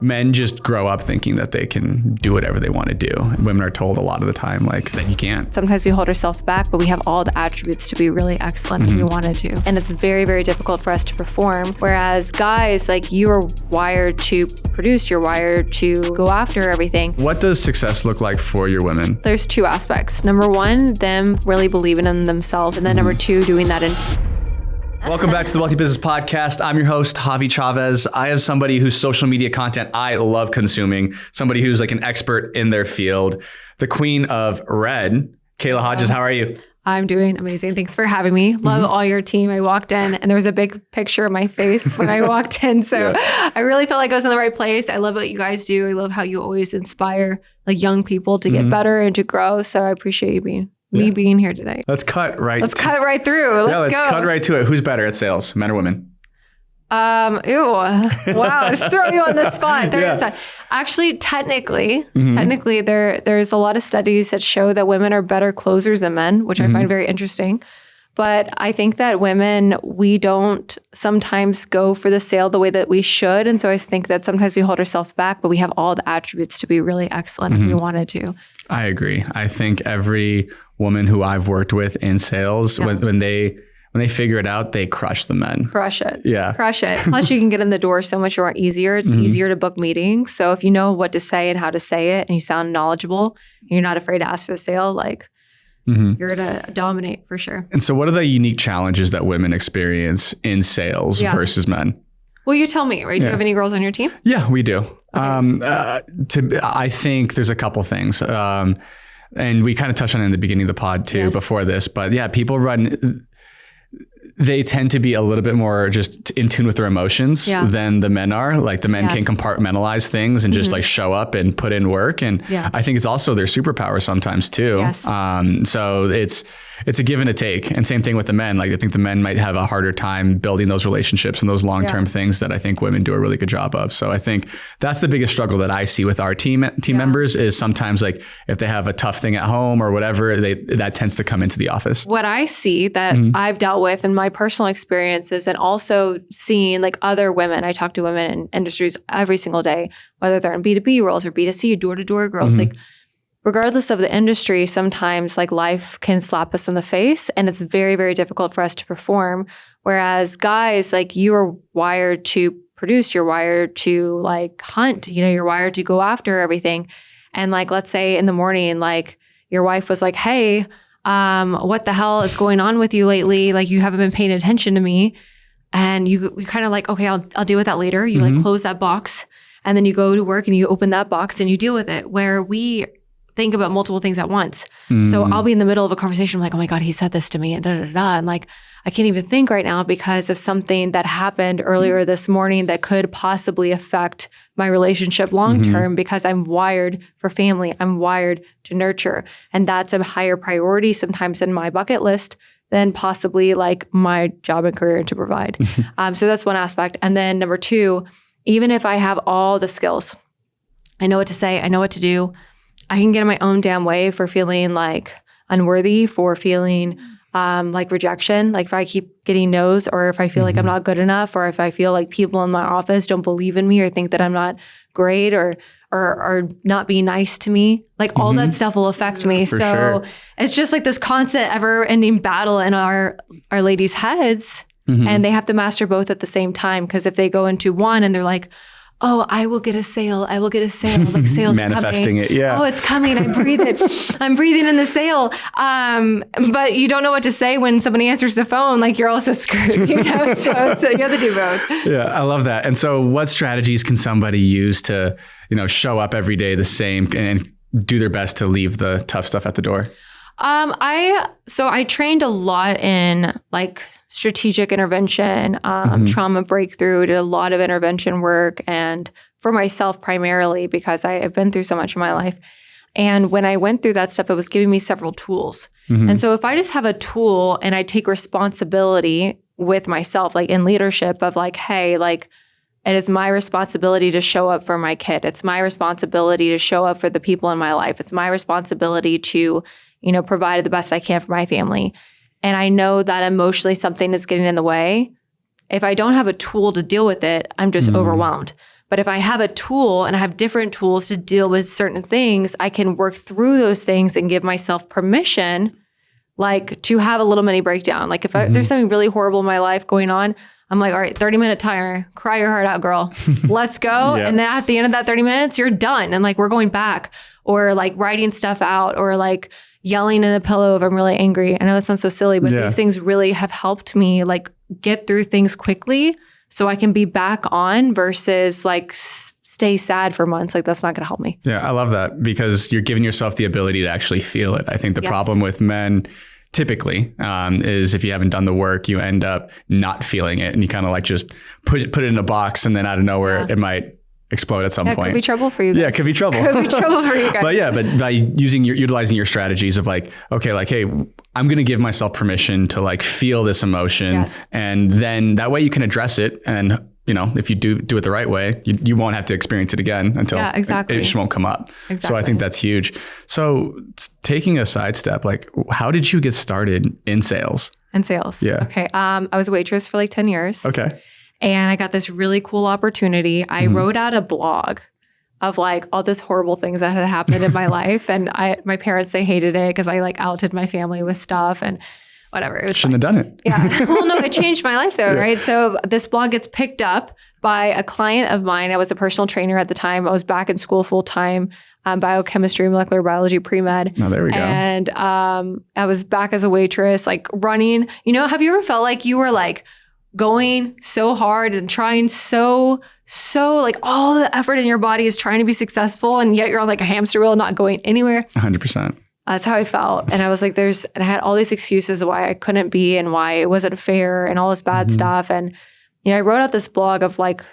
Men just grow up thinking that they can do whatever they want to do. And women are told a lot of the time, like, that you can't. Sometimes we hold ourselves back, but we have all the attributes to be really excellent if we wanted to. And it's very, very difficult for us to perform. Whereas guys, like, you are wired to produce, you're wired to go after everything. What does success look like for your women? There's two aspects. Number one, them really believing in themselves. And then number two, doing that in... Welcome back to the Wealthy Business Podcast. I'm your host, Javi Chavez. I have somebody whose social media content I love consuming, somebody who's like an expert in their field, the queen of red, Kayla Hodges. How are you? I'm doing amazing. Thanks for having me. Love all your team. I walked in and there was a big picture of my face when I walked in. So I really felt like I was in the right place. I love what you guys do. I love how you always inspire like young people to get better and to grow. So I appreciate you being here today. Let's cut right through. Let's go. Cut right to it. Who's better at sales, men or women? Ew. Wow. Just throw you on the spot. Actually, technically, there's a lot of studies that show that women are better closers than men, which I find very interesting. But I think that women, we don't sometimes go for the sale the way that we should. And so I think that sometimes we hold ourselves back, but we have all the attributes to be really excellent if we wanted to. I agree. I think every woman who I've worked with in sales, when they figure it out, they crush the men. Crush it. Yeah. Crush it. Plus you can get in the door so much more easier. It's easier to book meetings. So if you know what to say and how to say it and you sound knowledgeable, and you're not afraid to ask for the sale, like you're going to dominate for sure. And so what are the unique challenges that women experience in sales versus men? Well, you tell me, right? Do you have any girls on your team? Yeah, we do. Okay. I think there's a couple things. And we kind of touched on it in the beginning of the pod too, before this, but yeah, they tend to be a little bit more just in tune with their emotions than the men are. Like the men can compartmentalize things and just like show up and put in work. And I think it's also their superpower sometimes too. Yes. So it's a give and a take. And same thing with the men. Like I think the men might have a harder time building those relationships and those long-term things that I think women do a really good job of. So I think that's the biggest struggle that I see with our team members is sometimes like if they have a tough thing at home or whatever, that tends to come into the office. What I see that I've dealt with in my personal experiences and also seeing like other women, I talk to women in industries every single day, whether they're in B2B roles or B2C, door-to-door girls, like regardless of the industry, sometimes like life can slap us in the face and it's very, very difficult for us to perform. Whereas guys, like you are wired to produce, you're wired to like hunt, you're wired to go after everything. And like, let's say in the morning, like your wife was like, hey, what the hell is going on with you lately? Like you haven't been paying attention to me. And you kind of like, okay, I'll deal with that later. You like close that box and then you go to work and you open that box and you deal with it, where we think about multiple things at once. So I'll be in the middle of a conversation like, oh my God, he said this to me and and like, I can't even think right now because of something that happened earlier this morning that could possibly affect my relationship long-term because I'm wired for family. I'm wired to nurture. And that's a higher priority sometimes in my bucket list than possibly like my job and career to provide. So that's one aspect. And then number two, even if I have all the skills, I know what to say, I know what to do, I can get in my own damn way for feeling like unworthy, for feeling like rejection. Like if I keep getting no's or if I feel like I'm not good enough or if I feel like people in my office don't believe in me or think that I'm not great or not be nice to me, like all that stuff will affect me. So it's just like this constant ever ending battle in our ladies' heads and they have to master both at the same time. Because if they go into one and they're like, oh, I will get a sale. Like sales manifesting it. Yeah. Oh, it's coming. I breathe it. I'm breathing in the sale. But you don't know what to say when somebody answers the phone. Like you're also screwed, So you have to do both. Yeah, I love that. And so what strategies can somebody use to, show up every day the same and do their best to leave the tough stuff at the door? I trained a lot in like strategic intervention, trauma breakthrough, did a lot of intervention work and for myself primarily because I have been through so much in my life. And when I went through that stuff, it was giving me several tools. And so if I just have a tool and I take responsibility with myself, like in leadership of like, hey, like it is my responsibility to show up for my kid. It's my responsibility to show up for the people in my life. It's my responsibility to provide the best I can for my family. And I know that emotionally something is getting in the way. If I don't have a tool to deal with it, I'm just overwhelmed. But if I have a tool and I have different tools to deal with certain things, I can work through those things and give myself permission, like to have a little mini breakdown. Like if there's something really horrible in my life going on, I'm like, all right, 30-minute timer, cry your heart out, girl. Let's go. Yeah. And then at the end of that 30 minutes, you're done. And like, we're going back, or like writing stuff out, or like yelling in a pillow if I'm really angry. I know that sounds so silly, but these things really have helped me like get through things quickly so I can be back on versus like stay sad for months. Like that's not going to help me. Yeah, I love that, because you're giving yourself the ability to actually feel it. I think the problem with men typically is if you haven't done the work, you end up not feeling it, and you kind of like just put it in a box, and then out of nowhere it might explode at some point. It could be trouble for you guys. Yeah, it could be trouble. Could be trouble for you guys. But by utilizing your strategies of like, okay, like, hey, I'm going to give myself permission to like feel this emotion, and then that way you can address it. And you know, if you do it the right way, you won't have to experience it again until it just won't come up. Exactly. So I think that's huge. So taking a sidestep, like how did you get started in sales? In sales. Yeah. Okay. I was a waitress for like 10 years. Okay. And I got this really cool opportunity. I wrote out a blog of like all these horrible things that had happened in my life. And my parents, they hated it because I like outed my family with stuff and whatever. It was Shouldn't have done it. Yeah. Well, no, it changed my life though, right? So this blog gets picked up by a client of mine. I was a personal trainer at the time. I was back in school full time, biochemistry, molecular biology, pre-med. Oh, there we go. And I was back as a waitress, like running. You know, have you ever felt like you were like going so hard and trying so like all the effort in your body is trying to be successful, and yet you're on like a hamster wheel, not going anywhere? 100%. That's how I felt. And I was like, and I had all these excuses of why I couldn't be and why it wasn't fair and all this bad stuff. And, you know, I wrote out this blog of like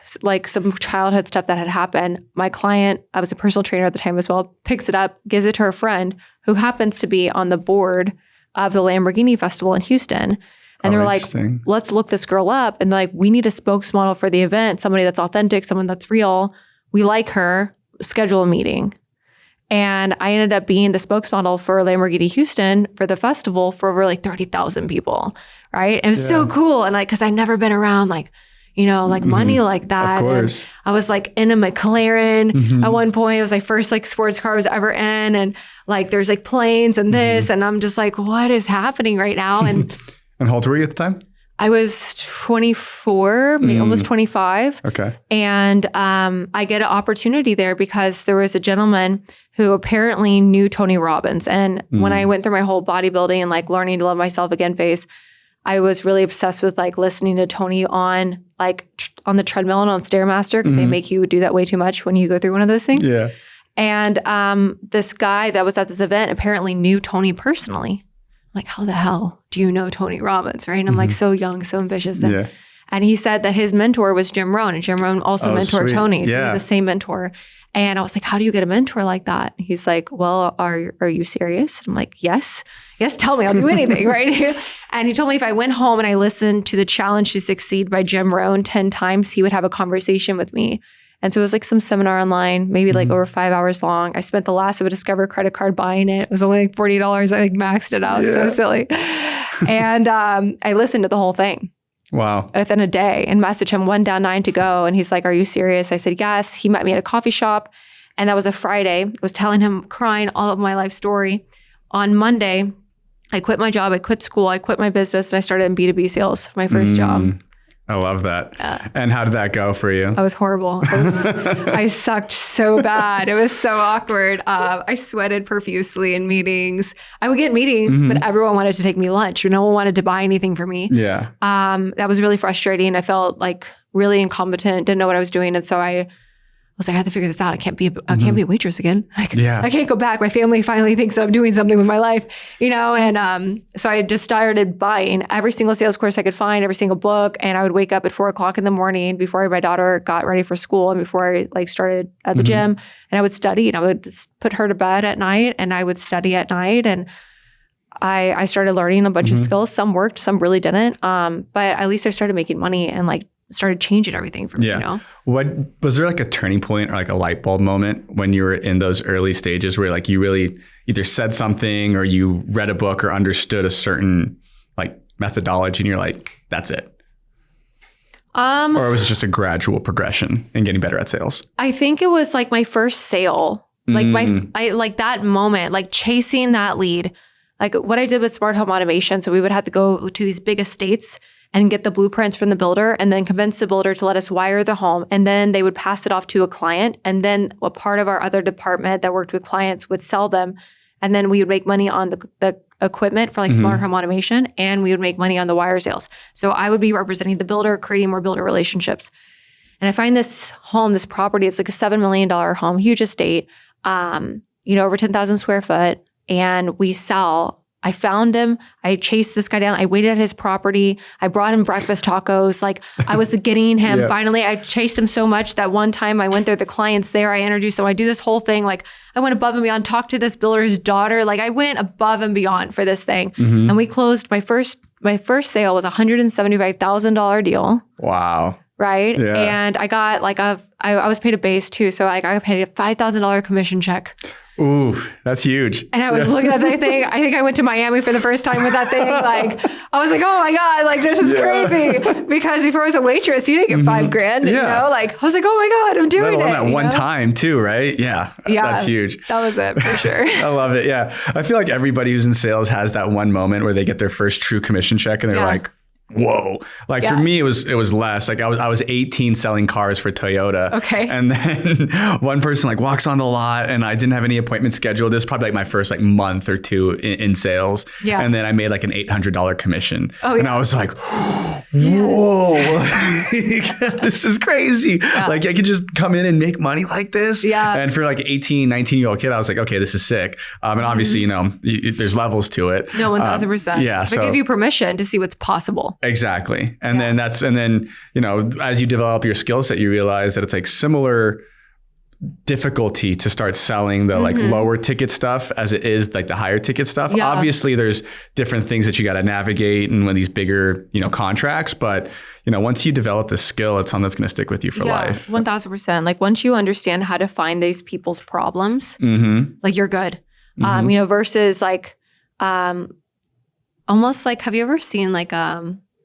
some childhood stuff that had happened. My client, I was a personal trainer at the time as well, picks it up, gives it to her friend who happens to be on the board of the Lamborghini Festival in Houston. And they were like, let's look this girl up. And like, we need a spokesmodel for the event, somebody that's authentic, someone that's real. We like her, schedule a meeting. And I ended up being the spokesmodel for Lamborghini Houston for the festival for over like 30,000 people, right? And it was so cool. And like, because I'd never been around like, you know, like money like that. Of course. And I was like in a McLaren at one point. It was like first like sports car I was ever in. And like, there's like planes and this. And I'm just like, what is happening right now? And and how old were you at the time? I was 24, maybe almost 25. Okay. And I get an opportunity there because there was a gentleman who apparently knew Tony Robbins. And when I went through my whole bodybuilding and like learning to love myself again phase, I was really obsessed with like listening to Tony on like on the treadmill and on Stairmaster, because they make you do that way too much when you go through one of those things. Yeah. And this guy that was at this event apparently knew Tony personally. Like, how the hell do you know Tony Robbins, right? And I'm like so young, so ambitious. And he said that his mentor was Jim Rohn, and Jim Rohn also mentored Tony. So they're the same mentor. And I was like, how do you get a mentor like that? He's like, well, are you serious? And I'm like, yes, tell me, I'll do anything, right? And he told me if I went home and I listened to the Challenge to Succeed by Jim Rohn 10 times, he would have a conversation with me. And so it was like some seminar online, maybe like over 5 hours long. I spent the last of a Discover credit card buying it. It was only like $40. I like maxed it out. So silly. And I listened to the whole thing. Wow. Within a day, and messaged him 1 down 9 to go. And he's like, are you serious? I said, yes. He met me at a coffee shop. And that was a Friday. I was telling him, crying all of my life story. On Monday, I quit my job. I quit school. I quit my business. And I started in B2B sales for my first job. I love that. And how did that go for you? I was horrible. I sucked so bad. It was so awkward. I sweated profusely in meetings. I would get meetings, but everyone wanted to take me lunch. No one wanted to buy anything for me. Yeah. That was really frustrating. I felt like really incompetent, didn't know what I was doing. And so I was like, I have to figure this out. I can't be a waitress again. Like, I can't go back. My family finally thinks that I'm doing something with my life, you know? And so I just started buying every single sales course I could find, every single book. And I would wake up at 4 o'clock in the morning before my daughter got ready for school and before I like started at the gym. And I would study, and I would just put her to bed at night, and I would study at night. And I started learning a bunch of skills. Some worked, some really didn't. But at least I started making money and like started changing everything for me, you know? What was there like a turning point or like a light bulb moment when you were in those early stages where like you really either said something or you read a book or understood a certain like methodology and you're like, that's it? Or was it just a gradual progression in getting better at sales? I think it was like my first sale, like like that moment, like chasing that lead. Like what I did with smart home automation. So we would have to go to these big estates and get the blueprints from the builder and then convince the builder to let us wire the home. And then they would pass it off to a client. And then a part of our other department that worked with clients would sell them. And then we would make money on the equipment for like smart home automation, and we would make money on the wire sales. So I would be representing the builder, creating more builder relationships. And I find this home, this property, it's like a $7 million home, huge estate, over 10,000 square foot. And we sell. I found him. I chased this guy down. I waited at his property. I brought him breakfast tacos. Like I was getting him. Yeah. Finally, I chased him so much that one time I went there, the client's there. I introduced him. I do this whole thing. Like I went above and beyond, talked to this builder's daughter. Like I went above and beyond for this thing. And we closed my first sale was a $175,000 deal. Wow. Right. Yeah. And I got I was paid a base too. So I got paid a $5,000 commission check. Ooh, that's huge. And I was looking at that thing. I think I went to Miami for the first time with that thing. Like, I was like, oh my God, like this is crazy. Because before I was a waitress, you didn't get $5,000, you know? Like, I was like, oh my God, I'm doing it. At one time too, right? Yeah. That's huge. That was it for sure. I love it. Yeah. I feel like everybody who's in sales has that one moment where they get their first true commission check and they're like, whoa. Like for me, it was less. Like I was 18 selling cars for Toyota. Okay. And then one person like walks on the lot and I didn't have any appointments scheduled. This is probably like my first like month or two in sales. Yeah. And then I made like an $800 commission. Oh, yeah. And I was like, whoa, this is crazy. Yeah. Like I could just come in and make money like this. Yeah. And for like 18, 19-year-old kid, I was like, okay, this is sick. And obviously, there's levels to it. No, 1000%. Yeah. They give you permission to see what's possible. Exactly. And then as you develop your skill set, you realize that it's like similar difficulty to start selling the like lower ticket stuff as it is like the higher ticket stuff. Yeah. Obviously there's different things that you got to navigate and when these bigger, contracts, but once you develop the skill, it's something that's going to stick with you for life. 1000%. Like once you understand how to find these people's problems, like you're good. Versus like, almost like, have you ever seen like,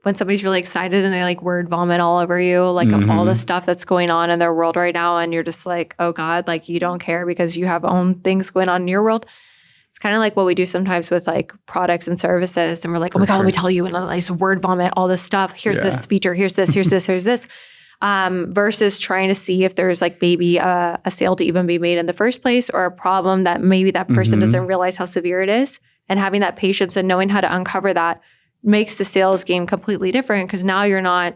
when somebody's really excited and they like word vomit all over you, like all the stuff that's going on in their world right now. And you're just like, oh God, like you don't care because you have own things going on in your world. It's kind of like what we do sometimes with like products and services. And we're like, oh my God, let me tell you. And I just word vomit all this stuff. Here's this feature. Here's this, here's this, here's this. Versus trying to see if there's like maybe a sale to even be made in the first place or a problem that maybe that person doesn't realize how severe it is. And having that patience and knowing how to uncover that makes the sales game completely different because now you're not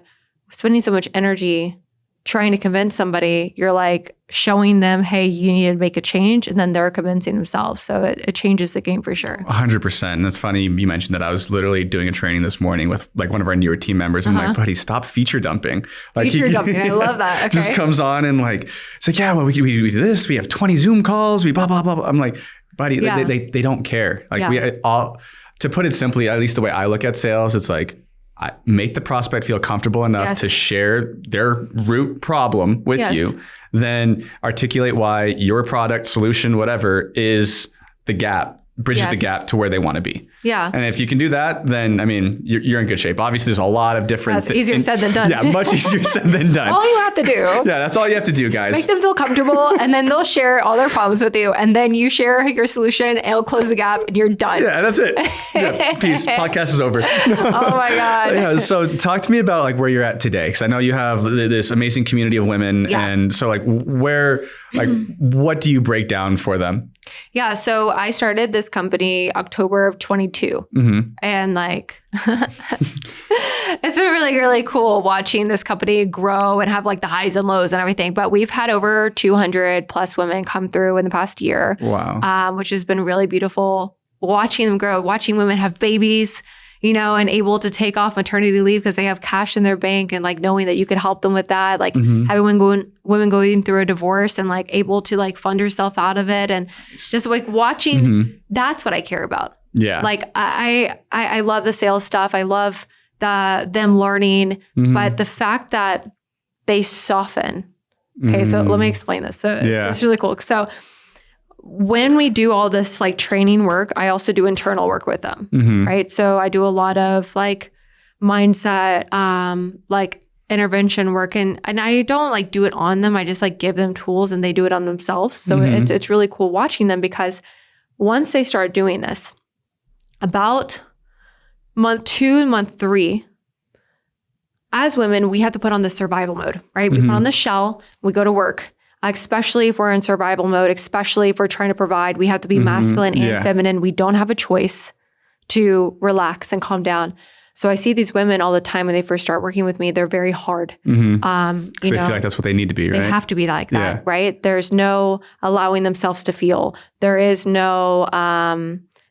spending so much energy trying to convince somebody. You're like showing them, hey, you need to make a change. And then they're convincing themselves. So it changes the game for sure. 100%. And that's funny. You mentioned that I was literally doing a training this morning with like one of our newer team members. And I'm like, buddy, stop feature dumping. Like feature dumping. I love that. Okay. Just comes on and like, it's like, yeah, well, we do this. We have 20 Zoom calls. We blah, blah, blah, blah. I'm like, buddy, they don't care. Like we all... To put it simply, at least the way I look at sales, it's like I make the prospect feel comfortable enough to share their root problem with you, then articulate why your product, solution, whatever is the gap, bridges the gap to where they want to be. Yeah. And if you can do that, then, I mean, you're in good shape. Obviously, there's a lot of different... That's easier said than done. Yeah, much easier said than done. All you have to do. Yeah, that's all you have to do, guys. Make them feel comfortable, and then they'll share all their problems with you, and then you share your solution, and it'll close the gap, and you're done. Yeah, that's it. Yeah, peace. Podcast is over. Oh, my God. Yeah, so talk to me about like where you're at today, because I know you have this amazing community of women, and so like what do you break down for them? Yeah. So I started this company October of 22. And like, it's been really, really cool watching this company grow and have like the highs and lows and everything. But we've had over 200 plus women come through in the past year. Wow. Which has been really beautiful watching them grow, watching women have babies, and able to take off maternity leave because they have cash in their bank and like knowing that you could help them with that, like having women going through a divorce and like able to like fund herself out of it and just like watching, that's what I care about. Yeah. Like I love the sales stuff. I love them learning, but the fact that they soften. Okay. So let me explain this. So it's really cool. So when we do all this like training work, I also do internal work with them, right? So I do a lot of like mindset, like intervention work. And I don't like do it on them. I just like give them tools and they do it on themselves. So it's really cool watching them, because once they start doing this, about month 2 and month 3, as women, we have to put on the survival mode, right? We put on the shell, we go to work, especially if we're in survival mode, especially if we're trying to provide. We have to be masculine and feminine. We don't have a choice to relax and calm down. So I see these women all the time when they first start working with me. They're very hard. They feel like that's what they need to be, right? They have to be like that, right? There's no allowing themselves to feel. There is no,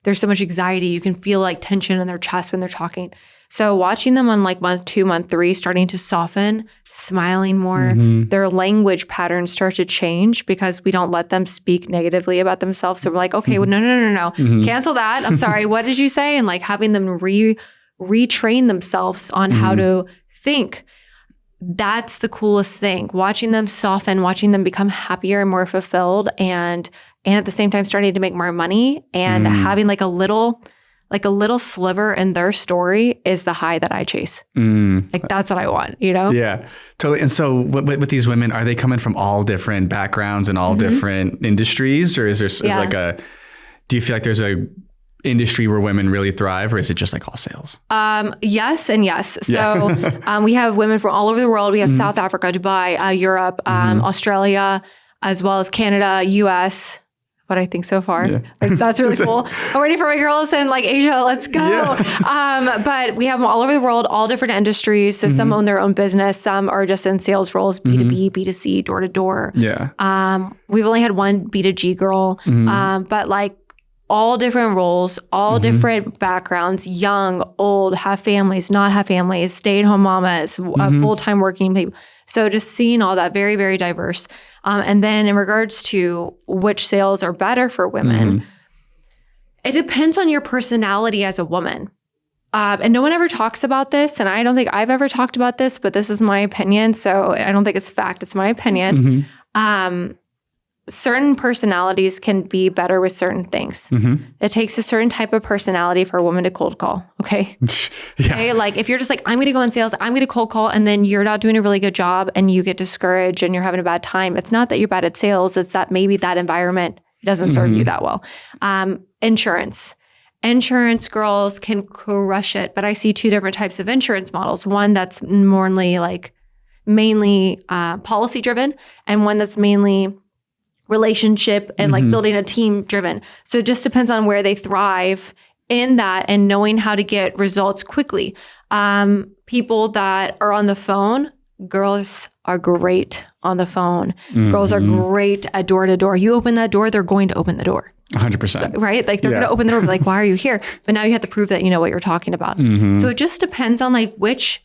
there's so much anxiety. You can feel like tension in their chest when they're talking. So watching them on like month 2, month 3, starting to soften, smiling more, their language patterns start to change because we don't let them speak negatively about themselves. So we're like, okay, well, no. Cancel that. I'm sorry. What did you say? And like having them retrain themselves on how to think. That's the coolest thing. Watching them soften, watching them become happier and more fulfilled, and at the same time starting to make more money, and having like a little sliver in their story is the high that I chase. Like that's what I want, you know? Yeah, totally. And so with these women, are they coming from all different backgrounds and all different industries, or is there do you feel like there's a industry where women really thrive, or is it just like all sales? Yes and yes. So we have women from all over the world. We have South Africa, Dubai, Europe, Australia, as well as Canada, US. What I think so far. Yeah. Like, that's really cool. I'm ready for my girls in like Asia. Let's go. Yeah. But we have them all over the world, all different industries. So some own their own business. Some are just in sales roles, B2B, B2C, door to door. Yeah. We've only had one B2G girl, but like all different roles, all different backgrounds, young, old, have families, not have families, stay-at-home mamas, full-time working people. So just seeing all that, very, very diverse. And then in regards to which sales are better for women, it depends on your personality as a woman. And no one ever talks about this, and I don't think I've ever talked about this, but this is my opinion. So I don't think it's fact, it's my opinion. Certain personalities can be better with certain things. It takes a certain type of personality for a woman to cold call. Okay. Okay. Like if you're just like, I'm going to go in sales, I'm going to cold call, and then you're not doing a really good job and you get discouraged and you're having a bad time. It's not that you're bad at sales. It's that maybe that environment doesn't serve you that well. Insurance girls can crush it, but I see 2 different types of insurance models. One that's mainly policy driven, and one that's mainly relationship and like building a team driven. So it just depends on where they thrive in that and knowing how to get results quickly. People that are on the phone, girls are great on the phone. Girls are great at door to door. You open that door, they're going to open the door. 100%. So, right? Like they're going to open the door, like, why are you here? But now you have to prove that you know what you're talking about. So it just depends on like which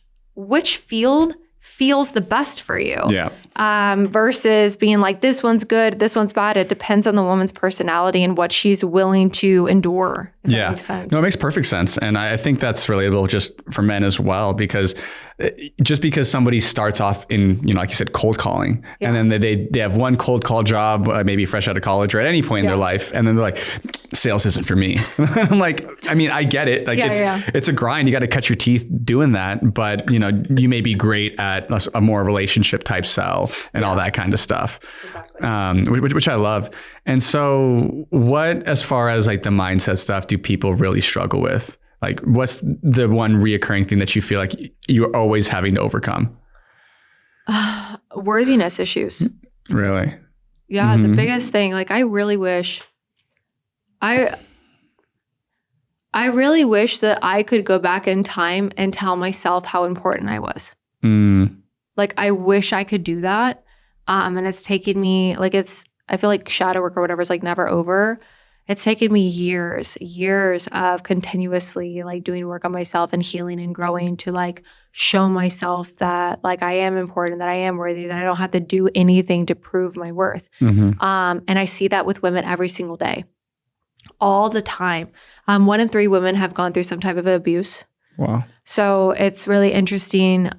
field feels the best for you. Versus being like, this one's good, this one's bad. It depends on the woman's personality and what she's willing to endure. If that makes sense. No, it makes perfect sense. And I think that's relatable just for men as well, because just because somebody starts off in, like you said, cold calling, and then they have one cold call job, maybe fresh out of college or at any point in their life. And then they're like, sales isn't for me. I'm like, I mean, I get it. Like it's a grind. You got to cut your teeth doing that. But you may be great at a more relationship type sell and all that kind of stuff, which I love. And so what, as far as like the mindset stuff, do people really struggle with? Like, what's the one reoccurring thing that you feel like you're always having to overcome? Worthiness issues. Really? Yeah. The biggest thing, like, I really wish that I could go back in time and tell myself how important I was. Like, I wish I could do that. And it's taken me, like, I feel like shadow work or whatever is like never over. It's taken me years of continuously like doing work on myself and healing and growing to like show myself that like I am important, that I am worthy, that I don't have to do anything to prove my worth. And I see that with women every single day, all the time. 1 in 3 women have gone through some type of abuse. Wow. So it's really interesting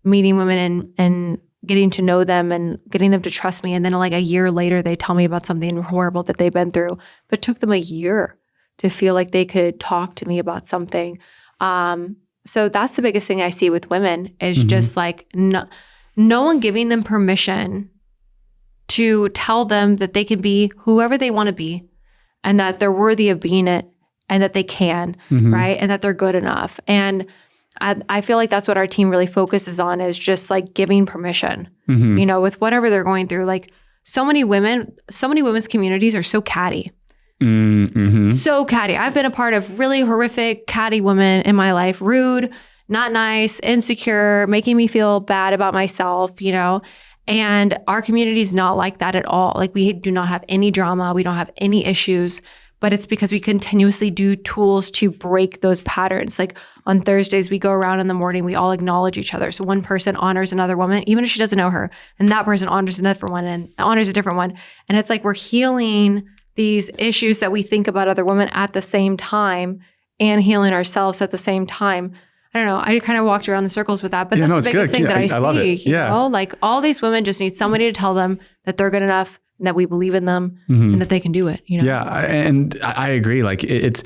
meeting women and getting to know them and getting them to trust me. And then like a year later, they tell me about something horrible that they've been through, but it took them a year to feel like they could talk to me about something. So that's the biggest thing I see with women is just like no one giving them permission to tell them that they can be whoever they want to be and that they're worthy of being it and that they can, right? And that they're good enough. And I feel like that's what our team really focuses on is just like giving permission, you know, with whatever they're going through. Like so many women's communities are so catty. So catty. I've been a part of really horrific catty women in my life, rude, not nice, insecure, making me feel bad about myself, you know, and our community is not like that at all. Like we do not have any drama. We don't have any issues, but it's because we continuously do tools to break those patterns. Like on Thursdays, we go around in the morning, we all acknowledge each other. So one person honors another woman, even if she doesn't know her, and that person honors another one and honors a different one. And it's like we're healing these issues that we think about other women at the same time and healing ourselves at the same time. I don't know. I kind of walked around in circles with that, but that's the biggest thing that I see. Love it. You know? Like all these women just need somebody to tell them that they're good enough and that we believe in them and that they can do it. You know? Yeah. And I agree. Like it's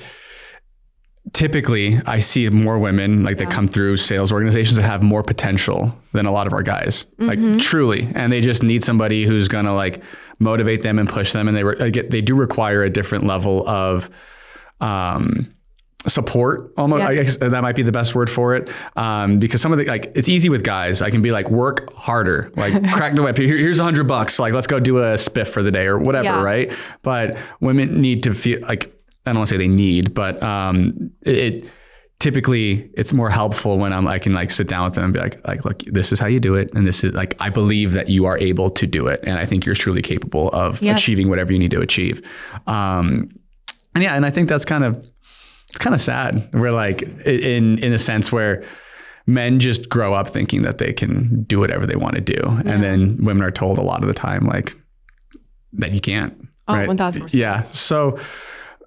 typically I see more women like that come through sales organizations that have more potential than a lot of our guys, like truly. And they just need somebody who's going to like motivate them and push them. And they do require a different level of, support almost. I guess that might be the best word for it. Because some of the, like, it's easy with guys. I can be like, work harder, like crack the whip. Here's $100. Like, let's go do a spiff for the day or whatever. Right. But women need to feel like, I don't want to say they need, but, typically it's more helpful when I can like sit down with them and be like, look, this is how you do it. And this is like, I believe that you are able to do it. And I think you're truly capable of achieving whatever you need to achieve. And I think that's it's kind of sad. We're like in a sense where men just grow up thinking that they can do whatever they want to do. Yeah. And then women are told a lot of the time, like that you can't. Oh, right? 1000%. Yeah. So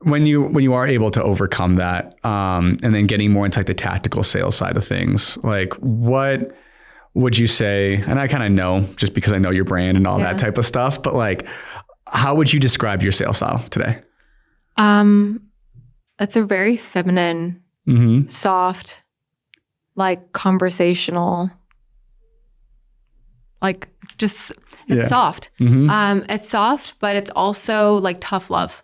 when you are able to overcome that, and then getting more into like the tactical sales side of things, like what would you say? And I kind of know just because I know your brand and all that type of stuff, but like, how would you describe your sales style today? It's a very feminine, soft, like conversational, like it's soft. It's soft, but it's also like tough love.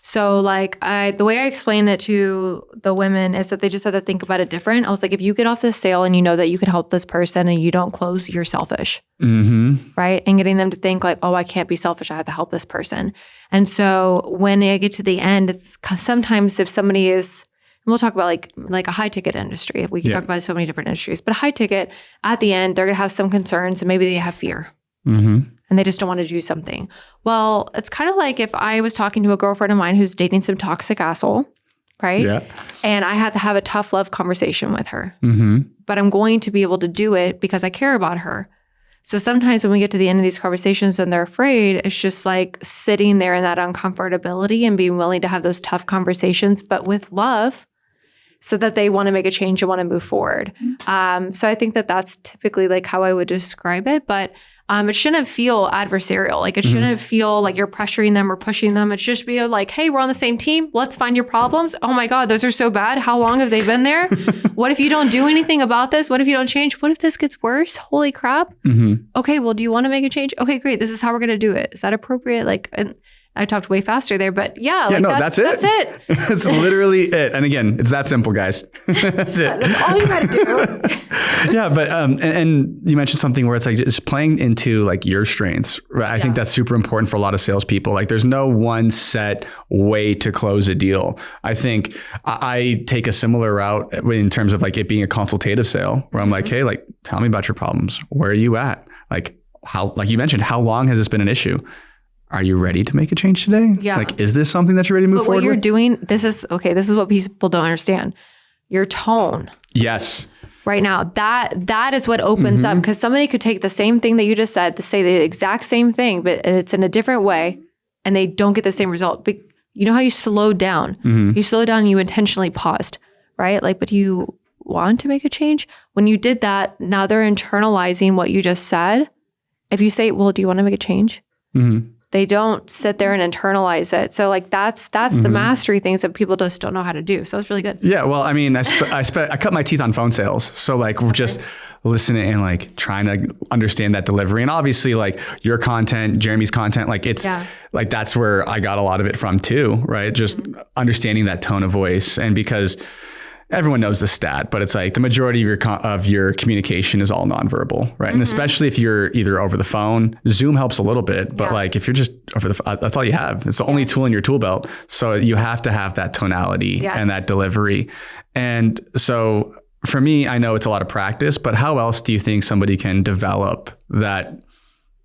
So like the way I explain it to the women is that they just have to think about it different. I was like, if you get off this sale and you know that you could help this person and you don't close, you're selfish. Right. And getting them to think like, oh, I can't be selfish. I have to help this person. And so when I get to the end, it's sometimes if somebody is, and we'll talk about like a high ticket industry. We can talk about so many different industries, but high ticket at the end, they're going to have some concerns and maybe they have fear. And they just don't want to do something. Well, it's kind of like if I was talking to a girlfriend of mine who's dating some toxic asshole, right? Yeah. And I had to have a tough love conversation with her. But I'm going to be able to do it because I care about her. So sometimes when we get to the end of these conversations and they're afraid, it's just like sitting there in that uncomfortability and being willing to have those tough conversations, but with love, so that they want to make a change and want to move forward. So I think that that's typically like how I would describe it. But it shouldn't feel adversarial. Like it shouldn't feel like you're pressuring them or pushing them. It should just be like, hey, we're on the same team. Let's find your problems. Oh my God, those are so bad. How long have they been there? What if you don't do anything about this? What if you don't change? What if this gets worse? Holy crap. Okay, well, do you want to make a change? Okay, great. This is how we're going to do it. Is that appropriate? Like, I talked way faster there, but that's it. That's it. It's literally it. And again, it's that simple, guys. That's it. That's all you got to do. Yeah, but and you mentioned something where it's like it's playing into like your strengths. Right? I think that's super important for a lot of salespeople. Like, there's no one set way to close a deal. I think I take a similar route in terms of like it being a consultative sale, where I'm like, hey, like, tell me about your problems. Where are you at? Like, how? Like you mentioned, how long has this been an issue? Are you ready to make a change today? Yeah. Like, is this something that you're ready to move forward with? What you're doing, this is what people don't understand. Your tone. Yes. Right now, that is what opens up, because somebody could take the same thing that you just said to say the exact same thing, but it's in a different way and they don't get the same result. But you know how you slowed down? You slowed down and you intentionally paused, right? Like, but you want to make a change? When you did that, now they're internalizing what you just said. If you say, well, do you want to make a change? they don't sit there and internalize it. So like that's the mastery things that people just don't know how to do. So it's really good. Yeah. Well, I mean, I cut my teeth on phone sales. So like we're just listening and like trying to understand that delivery. And obviously like your content, Jeremy's content, like it's like, that's where I got a lot of it from too, right? Just understanding that tone of voice. And because everyone knows the stat, but it's like the majority of your communication is all nonverbal, right? And especially if you're either over the phone, Zoom helps a little bit, but like if you're just over the, that's all you have. It's the only tool in your tool belt. So you have to have that tonality and that delivery. And so for me, I know it's a lot of practice, but how else do you think somebody can develop that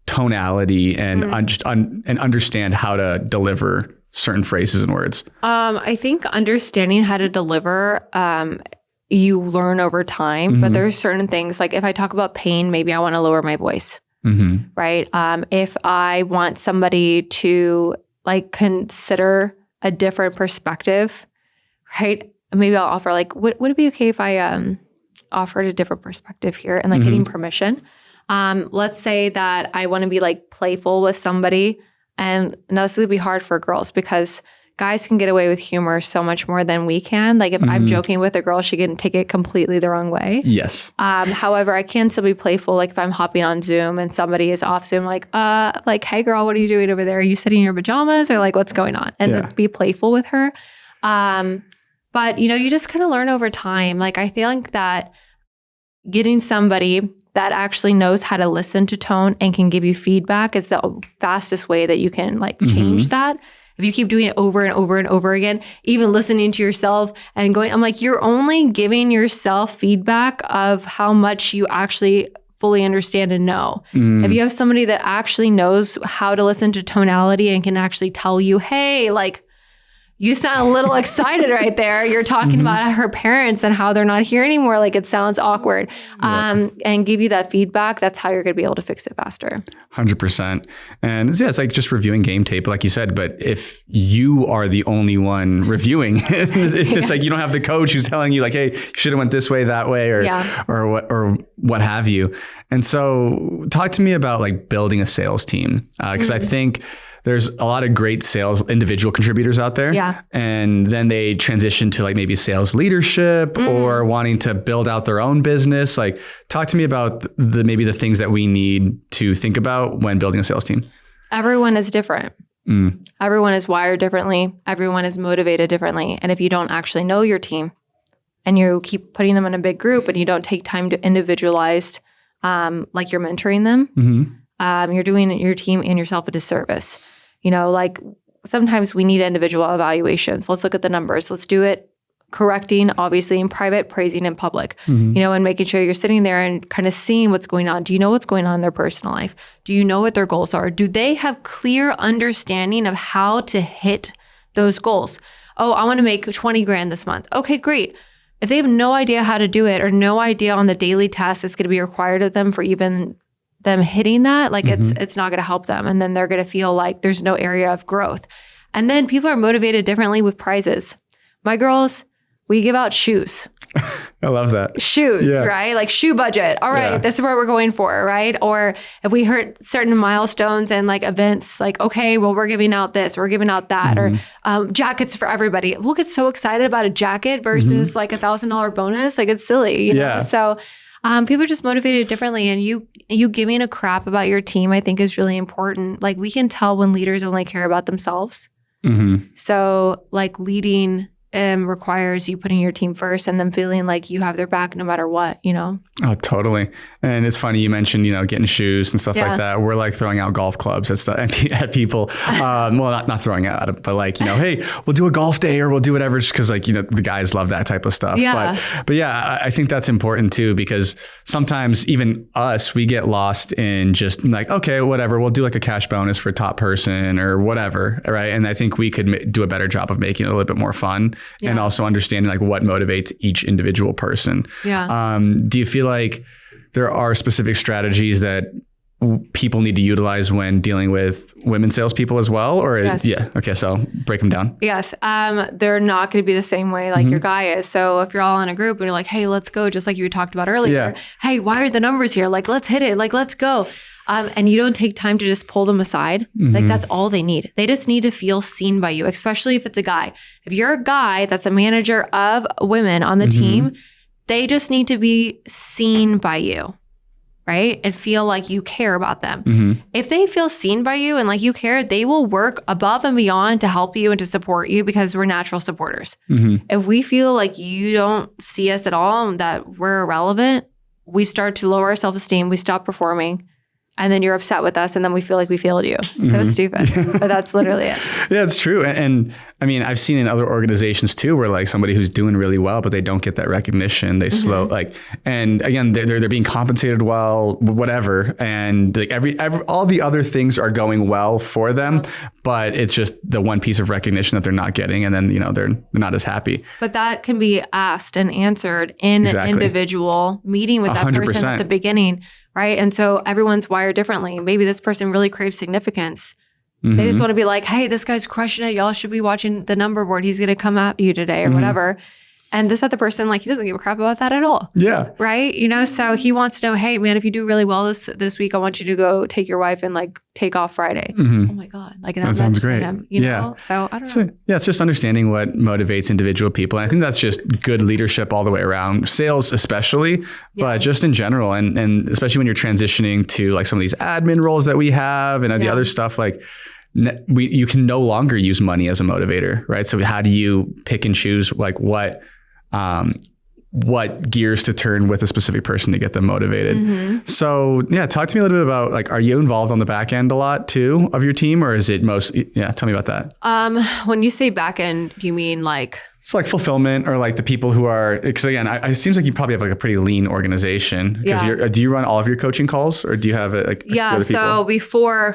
tonality and and understand how to deliver certain phrases and words? I think understanding how to deliver, you learn over time, but there's certain things like if I talk about pain, maybe I want to lower my voice, right? If I want somebody to like consider a different perspective, right? Maybe I'll offer like, would it be okay if I offered a different perspective here and like getting permission? Let's say that I want to be like playful with somebody. And now this would be hard for girls because guys can get away with humor so much more than we can. Like if I'm joking with a girl, she can take it completely the wrong way. Yes. However, I can still be playful. Like if I'm hopping on Zoom and somebody is off Zoom, like, hey girl, what are you doing over there? Are you sitting in your pajamas or like what's going on? And be playful with her. But, you know, you just kind of learn over time. Like, I think that getting somebody that actually knows how to listen to tone and can give you feedback is the fastest way that you can like change that. If you keep doing it over and over and over again, even listening to yourself and going, I'm like, you're only giving yourself feedback of how much you actually fully understand and know. If you have somebody that actually knows how to listen to tonality and can actually tell you, hey, like, you sound a little excited right there. You're talking about her parents and how they're not here anymore. Like it sounds awkward. And give you that feedback. That's how you're going to be able to fix it faster. 100%. And it's like just reviewing game tape, like you said. But if you are the only one reviewing, it's like you don't have the coach who's telling you like, hey, you should have went this way, that way, or what have you. And so talk to me about like building a sales team. Because I think there's a lot of great sales individual contributors out there. Yeah. And then they transition to like maybe sales leadership or wanting to build out their own business. Like talk to me about maybe the things that we need to think about when building a sales team. Everyone is different. Everyone is wired differently. Everyone is motivated differently. And if you don't actually know your team and you keep putting them in a big group and you don't take time to individualize, like you're mentoring them, you're doing your team and yourself a disservice. You know, like sometimes we need individual evaluations. Let's look at the numbers. Let's do it correcting, obviously in private, praising in public, you know, and making sure you're sitting there and kind of seeing what's going on. Do you know what's going on in their personal life? Do you know what their goals are? Do they have clear understanding of how to hit those goals? Oh, I want to make 20 grand this month. Okay, great. If they have no idea how to do it or no idea on the daily tasks that's going to be required of them for even them hitting that, like it's not going to help them. And then they're going to feel like there's no area of growth. And then people are motivated differently with prizes. My girls, we give out shoes. I love that. Shoes, right? Like shoe budget. All right, this is what we're going for, right? Or if we hit certain milestones and like events, like, okay, well, we're giving out this, we're giving out that, or jackets for everybody. We'll get so excited about a jacket versus like $1,000 bonus. Like it's silly, you know? So people are just motivated differently, and you giving a crap about your team, I think, is really important. Like we can tell when leaders only care about themselves. So like leading requires you putting your team first and them feeling like you have their back no matter what, you know? Oh, totally. And it's funny, you mentioned, you know, getting shoes and stuff like that. We're like throwing out golf clubs at people. Well, not throwing out at them, but like, you know, hey, we'll do a golf day or we'll do whatever, just because like, you know, the guys love that type of stuff. But yeah, I think that's important too, because sometimes even us, we get lost in just like, okay, whatever, we'll do like a cash bonus for top person or whatever. Right. And I think we could do a better job of making it a little bit more fun. And also understanding like what motivates each individual person. Do you feel like there are specific strategies that people need to utilize when dealing with women salespeople as well? Or okay, so break them down. Yes, they're not going to be the same way like your guy is. So if you're all in a group and you're like, hey, let's go, just like you talked about earlier. Hey, why are the numbers here? Like, let's hit it. Like, let's go. and you don't take time to just pull them aside, like that's all they need. They just need to feel seen by you, especially if it's a guy. If you're a guy that's a manager of women on the team, they just need to be seen by you, right? And feel like you care about them. If they feel seen by you and like you care, they will work above and beyond to help you and to support you because we're natural supporters. If we feel like you don't see us at all and that we're irrelevant, we start to lower our self-esteem, we stop performing, and then you're upset with us, and then we feel like we failed you. So stupid, but that's literally it. Yeah, it's true. And I mean, I've seen in other organizations too, where like somebody who's doing really well, but they don't get that recognition. They slow like, and again, they're being compensated well, whatever, and like every all the other things are going well for them, but it's just the one piece of recognition that they're not getting, and then they're not as happy. But that can be asked and answered in an individual meeting with that 100%. Person at the beginning. Right. And so everyone's wired differently. Maybe this person really craves significance. They just want to be like, hey, this guy's crushing it. Y'all should be watching the number board. He's going to come at you today or whatever. And this other person, like, he doesn't give a crap about that at all. Yeah. Right. So he wants to know, hey, man, if you do really well this week, I want you to go take your wife and like take off Friday. Oh my God. Like that sounds great. Him, you know? So I don't know. Yeah. It's just understanding what motivates individual people. And I think that's just good leadership all the way around, sales especially, but just in general. And especially when you're transitioning to like some of these admin roles that we have and the other stuff, like you can no longer use money as a motivator, right? So how do you pick and choose like what gears to turn with a specific person to get them motivated. So talk to me a little bit about like, are you involved on the back end a lot too of your team, or is it tell me about that. When you say back end, do you mean like? It's like fulfillment or like the people who are, because again, it seems like you probably have like a pretty lean organization. Because do you run all of your coaching calls, or do you have it like? So before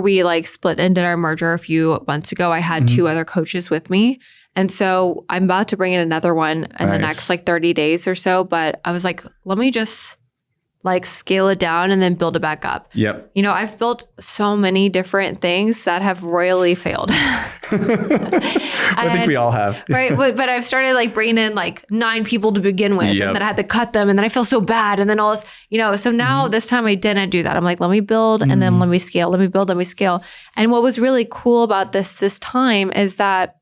we like split and did our merger a few months ago, I had 2 other coaches with me. And so I'm about to bring in another one in the next like 30 days or so. But I was like, let me just like scale it down and then build it back up. Yep. I've built so many different things that have royally failed. I think we all have. Right. But I've started like bringing in like 9 people to begin with. And then I had to cut them. And then I feel so bad. And then all this, so now this time I didn't do that. I'm like, let me build and then let me scale. Let me build, let me scale. And what was really cool about this time is that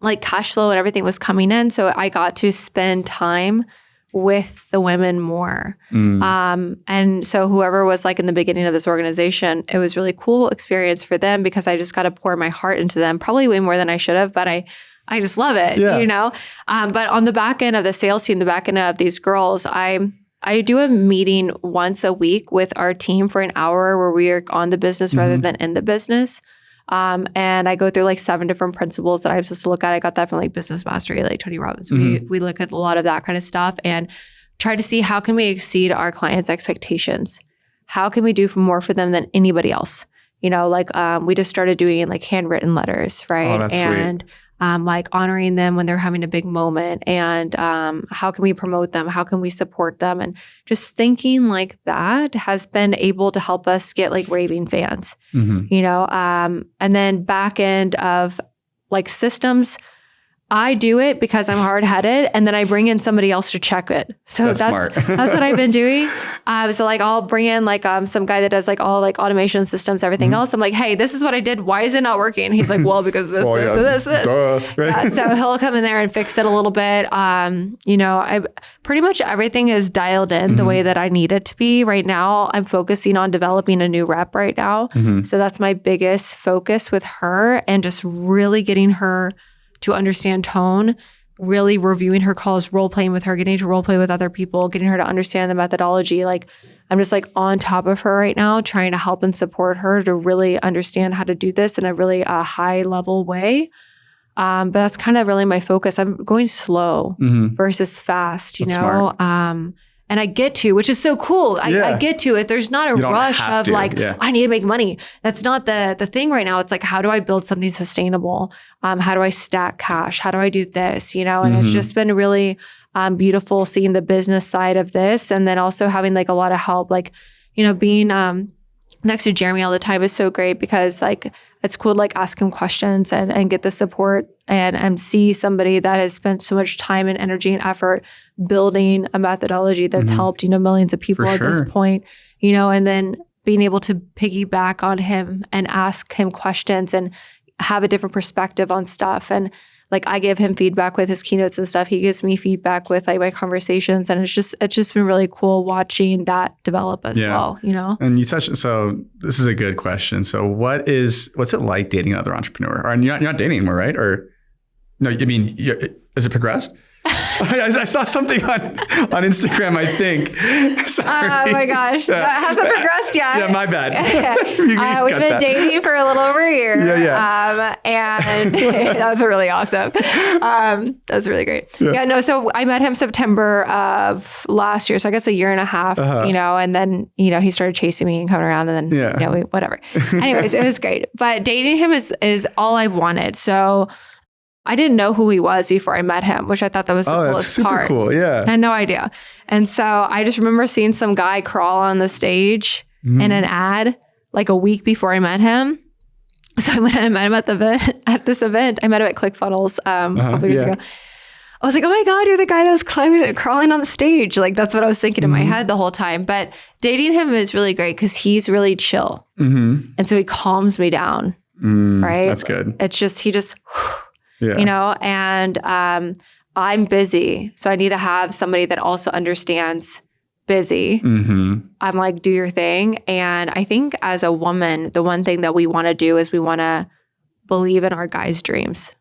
like cash flow and everything was coming in. So I got to spend time with the women more. And so whoever was like in the beginning of this organization, it was really cool experience for them because I just got to pour my heart into them, probably way more than I should have, but I just love it, But on the back end of the sales team, the back end of these girls, I do a meeting once a week with our team for an hour where we are on the business rather than in the business. And I go through like 7 different principles that I'm supposed to look at. I got that from like Business Mastery, like Tony Robbins. We look at a lot of that kind of stuff and try to see how can we exceed our clients' expectations? How can we do more for them than anybody else? We just started doing like handwritten letters, right? Oh, that's sweet. Like honoring them when they're having a big moment and how can we promote them? How can we support them? And just thinking like that has been able to help us get like raving fans, and then back end of like systems, I do it because I'm hard-headed and then I bring in somebody else to check it. So that's smart. That's what I've been doing. So like I'll bring in like some guy that does like all like automation systems, everything else. I'm like, hey, this is what I did. Why is it not working? He's like, well, because this. Duh, right? So he'll come in there and fix it a little bit. I pretty much everything is dialed in the way that I need it to be. Right now, I'm focusing on developing a new rep right now. So that's my biggest focus with her and just really getting her to understand tone, really reviewing her calls, role playing with her, getting to role play with other people, getting her to understand the methodology. Like I'm just like on top of her right now, trying to help and support her to really understand how to do this in a really high level way. But that's kind of really my focus. I'm going slow versus fast, Smart. And I get to, which is so cool. I get to it. There's not a rush of like, I need to make money. That's not the thing right now. It's like, how do I build something sustainable? How do I stack cash? How do I do this? And it's just been really beautiful seeing the business side of this. And then also having like a lot of help, like, being next to Jeremy all the time is so great because like, it's cool to like ask him questions and get the support and see somebody that has spent so much time and energy and effort building a methodology that's helped, millions of people at this point, and then being able to piggyback on him and ask him questions and have a different perspective on stuff. And like I give him feedback with his keynotes and stuff. He gives me feedback with like my conversations. And it's just been really cool watching that develop as well, you know? And so this is a good question. So what's it like dating another entrepreneur? Or you're not dating anymore, right? Or no, I mean, is it progressed? I saw something on Instagram, I think. Sorry. Oh my gosh. Hasn't progressed yet. Yeah, my bad. We've been dating for a little over a year. Yeah. And that was really awesome. That was really great. So I met him September of last year. So I guess a year and a half, you know, and then, you know, he started chasing me and coming around and then, you know, whatever. Anyways, it was great. But dating him is all I wanted. So I didn't know who he was before I met him, which I thought that was the coolest part. That's super cool. Yeah. I had no idea. And so I just remember seeing some guy crawl on the stage in an ad like a week before I met him. So when I met him at this event, I met him at ClickFunnels a couple years ago. I was like, oh my God, you're the guy that was crawling on the stage. Like that's what I was thinking in my head the whole time. But dating him is really great because he's really chill. And so he calms me down. Right? That's good. It's just, you know, and I'm busy. So I need to have somebody that also understands busy. I'm like, do your thing. And I think as a woman, the one thing that we want to do is we want to believe in our guys' dreams.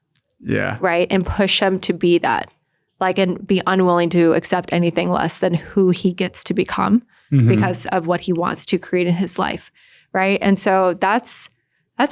Yeah. Right. And push him to be that, like, and be unwilling to accept anything less than who he gets to become because of what he wants to create in his life. Right. And so that's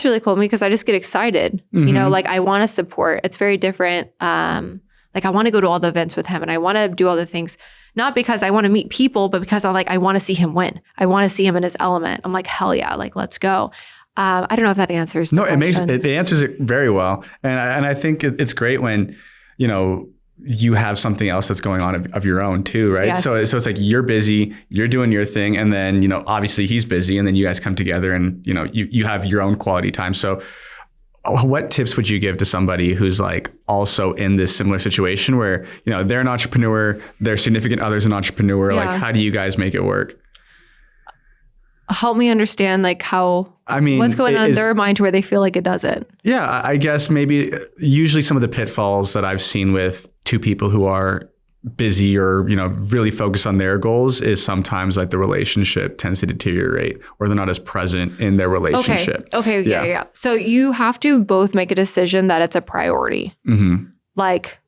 really cool because I just get excited, you know, like I want to support. It's very different. Like I want to go to all the events with him and I want to do all the things, not because I want to meet people, but because I want to see him win. I want to see him in his element. I'm like, hell yeah, like, let's go. I don't know if that answers the question. It answers it very well. And I think it's great when, you know, you have something else that's going on of your own too, right? Yes. So it's like you're busy, you're doing your thing, and then, you know, obviously he's busy, and then you guys come together and, you know, you have your own quality time. So what tips would you give to somebody who's like also in this similar situation where, you know, they're an entrepreneur, their significant other's an entrepreneur, like how do you guys make it work? Help me understand like what's going on in their mind to where they feel like it doesn't. Yeah, I guess maybe usually some of the pitfalls that I've seen with two people who are busy or, you know, really focused on their goals is sometimes like the relationship tends to deteriorate or they're not as present in their relationship. Okay. Yeah. So you have to both make a decision that it's a priority. Like,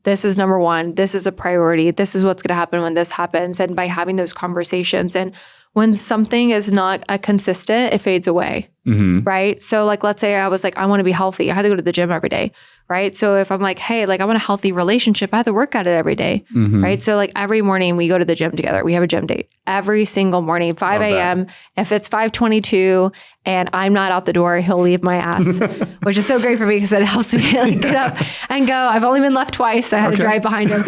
this is number one. This is a priority. This is what's going to happen when this happens. And by having those conversations, and when something is not consistent, it fades away, right? So like, let's say I was like, I want to be healthy. I had to go to the gym every day, right? So if I'm like, hey, like I want a healthy relationship, I have to work at it every day, right? So like every morning we go to the gym together. We have a gym date every single morning, 5 a.m. If it's 5:22 and I'm not out the door, he'll leave my ass, which is so great for me because it helps me like get up and go. I've only been left twice. So I had to drive behind him.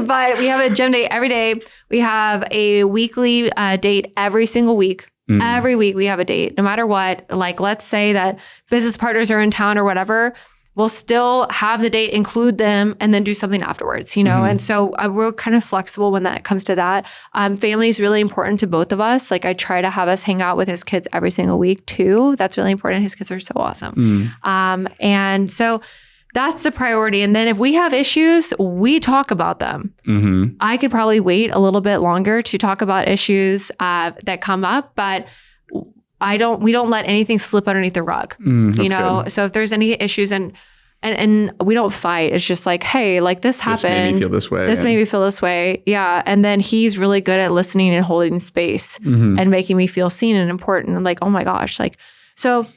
But we have a gym date every day. We have a weekly date every single week. Every week we have a date, no matter what. Like, let's say that business partners are in town or whatever. We'll still have the date, include them, and then do something afterwards, you know? And so we're kind of flexible when that comes to that. Family is really important to both of us. Like I try to have us hang out with his kids every single week too. That's really important. His kids are so awesome. And so that's the priority. And then if we have issues, we talk about them. I could probably wait a little bit longer to talk about issues that come up, but we don't let anything slip underneath the rug, you know? Good. So if there's any issues and we don't fight, it's just like, hey, like this happened. This made me feel this way. This made me feel this way. Yeah. And then he's really good at listening and holding space and making me feel seen and important. And like, oh my gosh. Like, so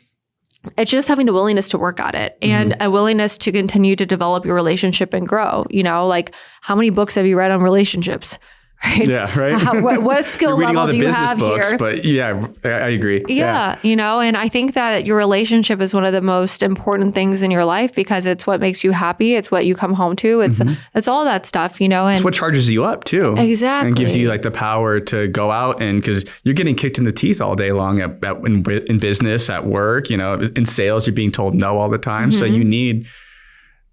it's just having a willingness to work at it and a willingness to continue to develop your relationship and grow. You know, like how many books have you read on relationships? Right? Yeah, right. What skill level do you have books, here? But yeah, I agree. Yeah, you know, and I think that your relationship is one of the most important things in your life because it's what makes you happy. It's what you come home to. It's all that stuff, you know. And it's what charges you up too. Exactly. And gives you like the power to go out and because you're getting kicked in the teeth all day long in business, at work, you know, in sales, you're being told no all the time. So you need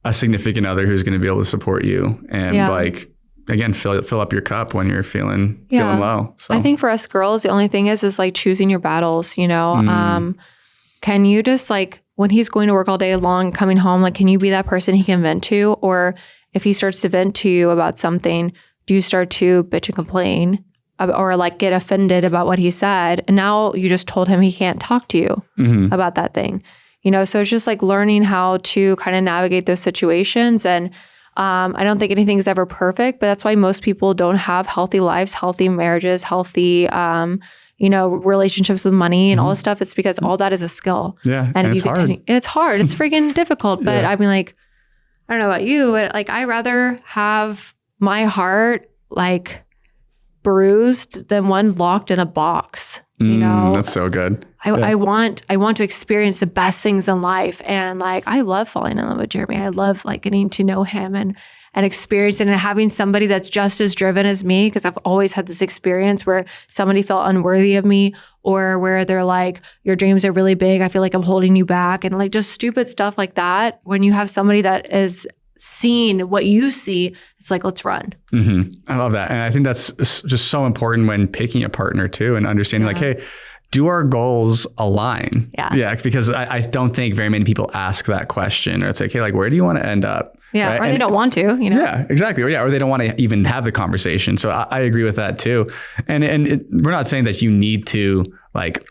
a significant other who's going to be able to support you and like again, fill up your cup when you're feeling low. So I think for us girls, the only thing is like choosing your battles, you know. Can you just like, when he's going to work all day long, coming home, like, can you be that person he can vent to? Or if he starts to vent to you about something, do you start to bitch and complain or like get offended about what he said? And now you just told him he can't talk to you about that thing, you know? So it's just like learning how to kind of navigate those situations. And I don't think anything's ever perfect, but that's why most people don't have healthy lives, healthy marriages, healthy, you know, relationships with money and all this stuff. It's because all that is a skill. Yeah. And it's hard. It's hard. It's freaking difficult. But I mean, like, I don't know about you, but like, I rather have my heart like bruised than one locked in a box. You know, that's so good. I want to experience the best things in life. And like, I love falling in love with Jeremy. I love like getting to know him and experiencing and having somebody that's just as driven as me. Because I've always had this experience where somebody felt unworthy of me, or where they're like, your dreams are really big. I feel like I'm holding you back, and like just stupid stuff like that. When you have somebody that is seeing what you see, it's like, let's run. I love that. And I think that's just so important when picking a partner too, and understanding like, hey, do our goals align? Yeah. Because I don't think very many people ask that question, or it's like, hey, like, where do you want to end up? Yeah. Right? Or they don't want to, you know? Yeah, exactly. Or they don't want to even have the conversation. So I agree with that too. And we're not saying that you need to like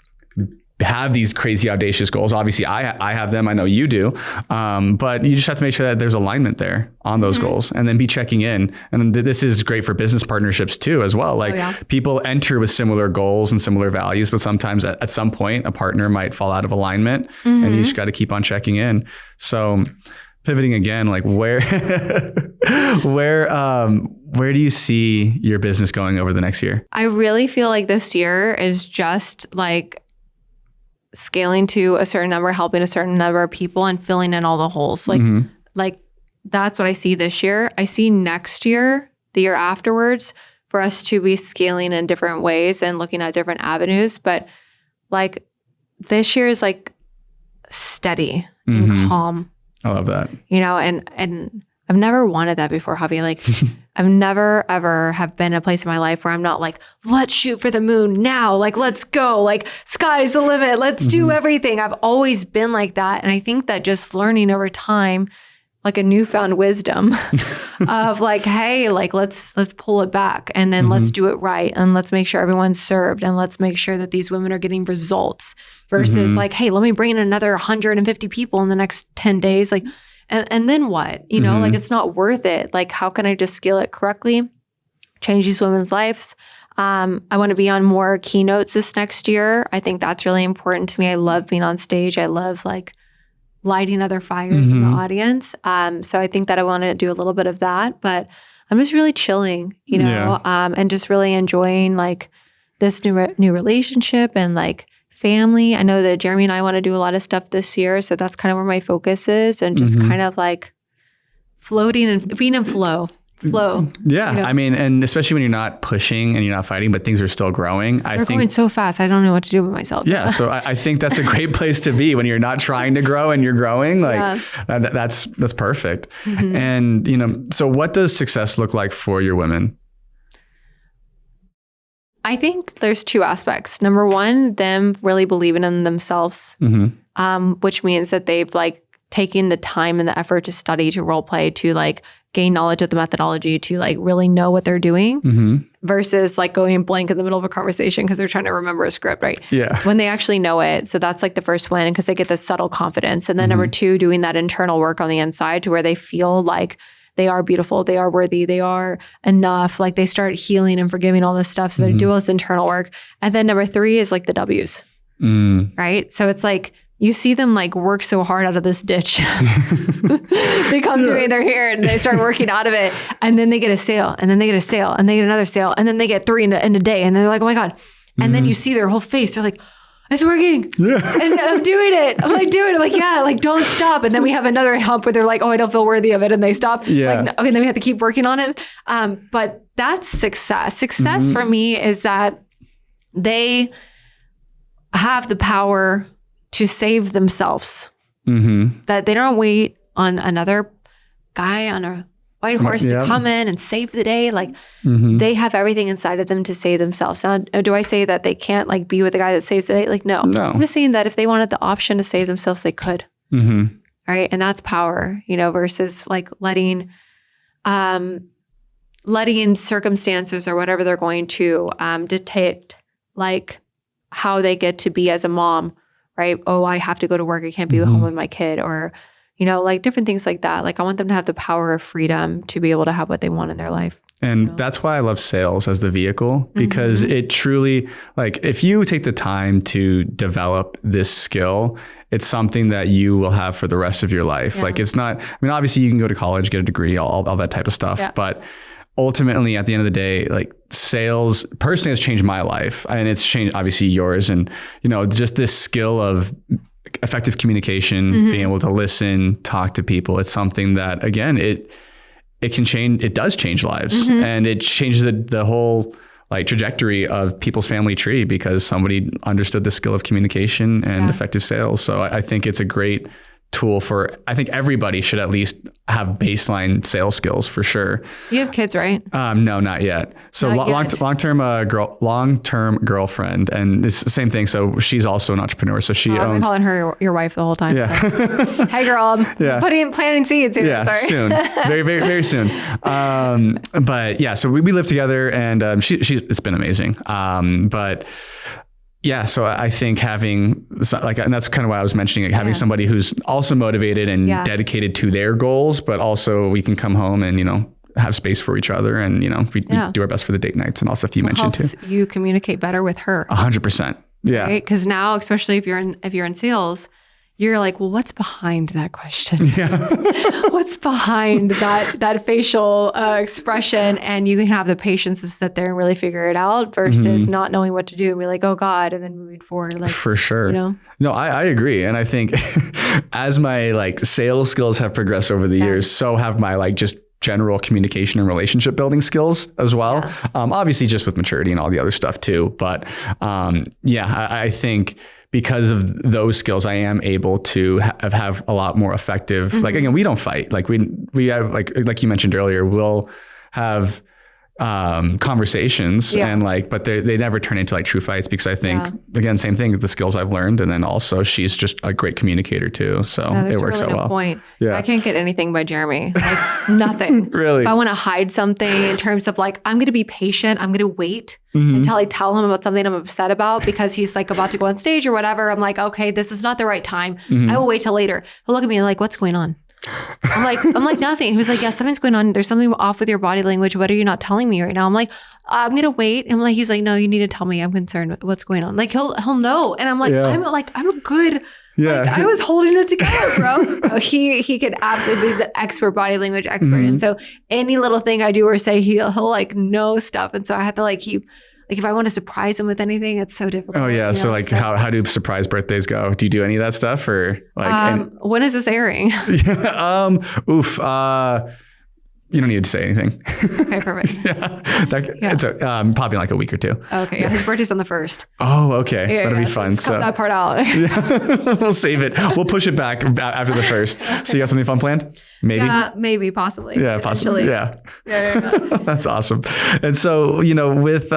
have these crazy audacious goals. Obviously I have them. I know you do. But you just have to make sure that there's alignment there on those goals, and then be checking in. And this is great for business partnerships too, as well. Like people enter with similar goals and similar values, but sometimes at some point a partner might fall out of alignment, and you just got to keep on checking in. So pivoting again, like where do you see your business going over the next year? I really feel like this year is just like scaling to a certain number, helping a certain number of people, and filling in all the holes. Like that's what I see this year. I see next year, the year afterwards, for us to be scaling in different ways and looking at different avenues. But like this year is like steady and calm. I love that. You know, and I've never wanted that before, Javi. Like I've never, ever have been in a place in my life where I'm not like, let's shoot for the moon now. Like, let's go. Like, sky's the limit. Let's do everything. I've always been like that. And I think that just learning over time, like a newfound wisdom of like, hey, like, let's pull it back, and then let's do it right. And let's make sure everyone's served. And let's make sure that these women are getting results versus like, hey, let me bring in another 150 people in the next 10 days. Like, and then what? You know, like it's not worth it. Like, how can I just scale it correctly, change these women's lives? I want to be on more keynotes this next year. I think that's really important to me. I love being on stage. I love like lighting other fires in the audience. So I think that I want to do a little bit of that, but I'm just really chilling, you know, and just really enjoying like this new relationship and like family. I know that Jeremy and I want to do a lot of stuff this year. So that's kind of where my focus is, and just kind of like floating and being in flow. Yeah. You know? I mean, and especially when you're not pushing and you're not fighting, but things are still growing. They're going so fast. I don't know what to do with myself. Yeah. So I think that's a great place to be when you're not trying to grow and you're growing. Like that's perfect. And, you know, so what does success look like for your women? I think there's two aspects. Number one, them really believing in themselves, which means that they've like taken the time and the effort to study, to role play, to like gain knowledge of the methodology, to like really know what they're doing versus like going blank in the middle of a conversation because they're trying to remember a script, right? Yeah. When they actually know it. So that's like the first win, because they get this subtle confidence. And then number two, doing that internal work on the inside to where they feel like they are beautiful, they are worthy, they are enough. Like they start healing and forgiving all this stuff. So they do all this internal work. And then number three is like the W's, right? So it's like, you see them like work so hard out of this ditch. They come to me, they're here, and they start working out of it. And then they get a sale, and then they get a sale, and they get another sale, and then they get three in a day. And they're like, oh my God. And then you see their whole face. They're like, it's working. I'm doing it. I'm like, do it. I'm like, yeah, like don't stop. And then we have another hump where they're like, oh, I don't feel worthy of it. And they stop. Like, okay, then we have to keep working on it. But that's success. Success for me is that they have the power to save themselves. That they don't wait on another guy, on a white horse to come in and save the day. Like they have everything inside of them to save themselves. Now, do I say that they can't like be with the guy that saves the day? Like, no. I'm just saying that if they wanted the option to save themselves, they could. Right. And that's power, versus like letting circumstances or whatever they're going to dictate like how they get to be as a mom, right? Oh, I have to go to work. I can't be home with my kid, or like different things like that. Like I want them to have the power of freedom to be able to have what they want in their life. And that's why I love sales as the vehicle, because it truly, like if you take the time to develop this skill, it's something that you will have for the rest of your life. Yeah. Like it's not, obviously you can go to college, get a degree, all that type of stuff. Yeah. But ultimately at the end of the day, like sales personally has changed my life, and it's changed obviously yours. And, just this skill of effective communication, being able to listen, talk to people. It's something that, again, it can change. It does change lives, and it changes the whole like trajectory of people's family tree because somebody understood the skill of communication and effective sales. So I think it's a great tool I think everybody should at least have baseline sales skills for sure. You have kids, right? No, not yet. So long-term girlfriend, and it's the same thing. So she's also an entrepreneur. So she owns. I've been calling her your wife the whole time. Yeah. So. Hey girl, planting seeds here. Yeah, sorry. Soon. Very, very, very soon. But yeah, so we live together, and it's been amazing. But yeah, so I think having and that's kind of why I was mentioning having somebody who's also motivated and dedicated to their goals, but also we can come home and, have space for each other, and, we do our best for the date nights and all stuff you mentioned too. You communicate better with her. 100%. Yeah. Right? Because now, especially if you're in sales, you're like, well, what's behind that question? Yeah. What's behind that facial expression? And you can have the patience to sit there and really figure it out versus not knowing what to do and be like, oh God, and then moving forward. Like, for sure. No, I agree. And I think as my like sales skills have progressed over the years, so have my like just general communication and relationship building skills as well. Yeah. Obviously just with maturity and all the other stuff too. But I think because of those skills, I am able to have a lot more effective, like, again, we don't fight. Like we have like you mentioned earlier, we'll have conversations and but they never turn into like true fights because I think again, same thing, the skills I've learned. And then also she's just a great communicator too. So it works out well. Point. Yeah. I can't get anything by Jeremy. Like nothing. Really? If I want to hide something in terms of like, I'm going to be patient. I'm going to wait until I tell him about something I'm upset about because he's like about to go on stage or whatever. I'm like, okay, this is not the right time. I will wait till later. He'll look at me like, what's going on? I'm like, nothing. He was like, yeah, something's going on. There's something off with your body language. What are you not telling me right now? I'm like, I'm going to wait. And he's like, no, you need to tell me. I'm concerned with what's going on. Like he'll know. And I'm like, I'm a good, I was holding it together, bro. No, he could absolutely, he's an expert body language expert. And so any little thing I do or say, he'll like know stuff. And so I have to like keep, like if I want to surprise him with anything, it's so difficult. Oh yeah. So like how do surprise birthdays go? Do you do any of that stuff or like? When is this airing? You don't need to say anything. Okay, perfect. It's probably like a week or two. Okay. Yeah. His birthday's on the 1st. Oh, okay. That'll be fun. So cut that part out. We'll save it. We'll push it back after the 1st. So you got something fun planned? Maybe? Maybe, possibly. Yeah, possibly. Yeah. That's awesome. And so, with,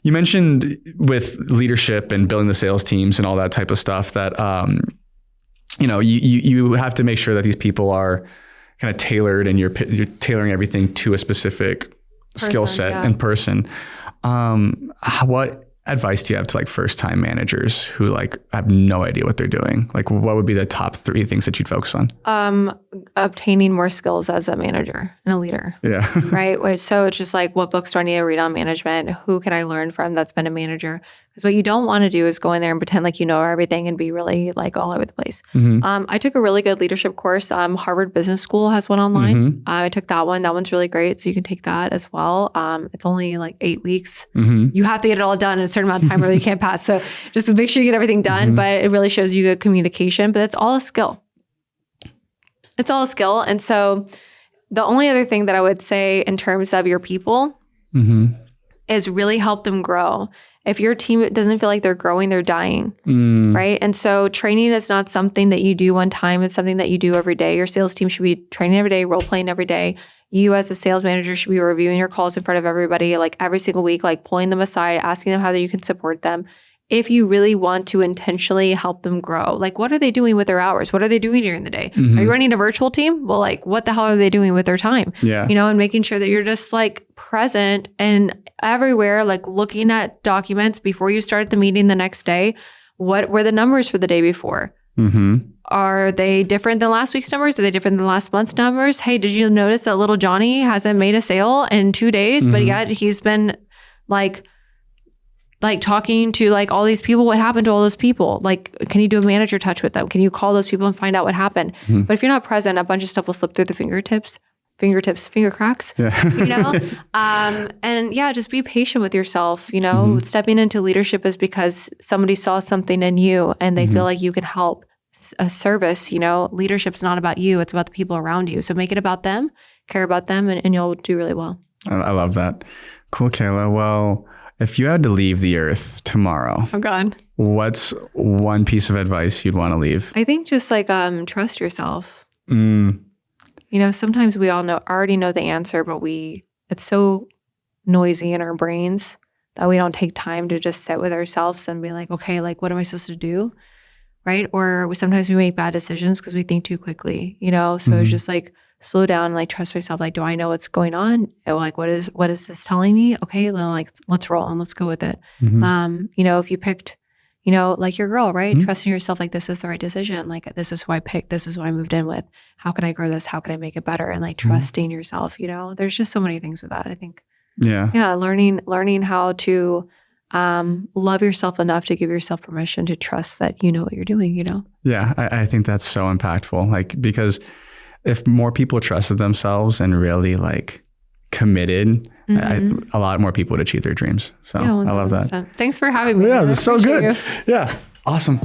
you mentioned with leadership and building the sales teams and all that type of stuff that, you have to make sure that these people are kind of tailored and you're tailoring everything to a specific skill set and person. What advice do you have to like first time managers who like have no idea what they're doing? Like what would be the top 3 things that you'd focus on? Obtaining more skills as a manager and a leader. Yeah. Right. So it's just like, what books do I need to read on management? Who can I learn from that's been a manager? Because what you don't want to do is go in there and pretend like you know everything and be really like all over the place. I took a really good leadership course. Harvard Business School has one online. I took that one. That one's really great. So you can take that as well. It's only like 8 weeks. You have to get it all done in a certain amount of time or you can't pass. So just to make sure you get everything done. But it really shows you good communication. But it's all a skill. It's all a skill. And so the only other thing that I would say in terms of your people is really help them grow if your team doesn't feel like they're growing, they're dying, right? And so training is not something that you do one time. It's something that you do every day. Your sales team should be training every day, role playing every day. You as a sales manager should be reviewing your calls in front of everybody, like every single week, like pulling them aside, asking them how you can support them. If you really want to intentionally help them grow, like what are they doing with their hours? What are they doing during the day? Are you running a virtual team? Well, like what the hell are they doing with their time? Yeah. And making sure that you're just like present and everywhere, like looking at documents before you start the meeting the next day. What were the numbers for the day before? Are they different than last week's numbers? Are they different than last month's numbers? Hey, did you notice that little Johnny hasn't made a sale in 2 days, but yet he's been like talking to like all these people? What happened to all those people? Like, can you do a manager touch with them? Can you call those people and find out what happened? But if you're not present, a bunch of stuff will slip through the finger cracks, and yeah, just be patient with yourself. Stepping into leadership is because somebody saw something in you and they feel like you can help a service. Leadership's not about you. It's about the people around you. So make it about them, care about them, and you'll do really well. I love that. Cool, Kayla. Well, if you had to leave the earth tomorrow, I'm gone. What's one piece of advice you'd want to leave? I think just like trust yourself. Sometimes we all already know the answer, but it's so noisy in our brains that we don't take time to just sit with ourselves and be like, okay, like what am I supposed to do? Right? Or sometimes we make bad decisions because we think too quickly, So it's just like slow down and like trust myself. Like, do I know what's going on? Or, like, what is this telling me? Okay, then like let's roll and let's go with it. If you picked, like your girl, right? Trusting yourself, like this is the right decision. Like this is who I picked. This is who I moved in with. How can I grow this? How can I make it better? And like trusting yourself. There's just so many things with that. I think. Yeah. Learning how to love yourself enough to give yourself permission to trust that you know what you're doing. Yeah, I think that's so impactful. Like because if more people trusted themselves and really like committed, a lot more people would achieve their dreams. So yeah, I love that. Thanks for having me. Yeah, it's so good. Yeah. Awesome.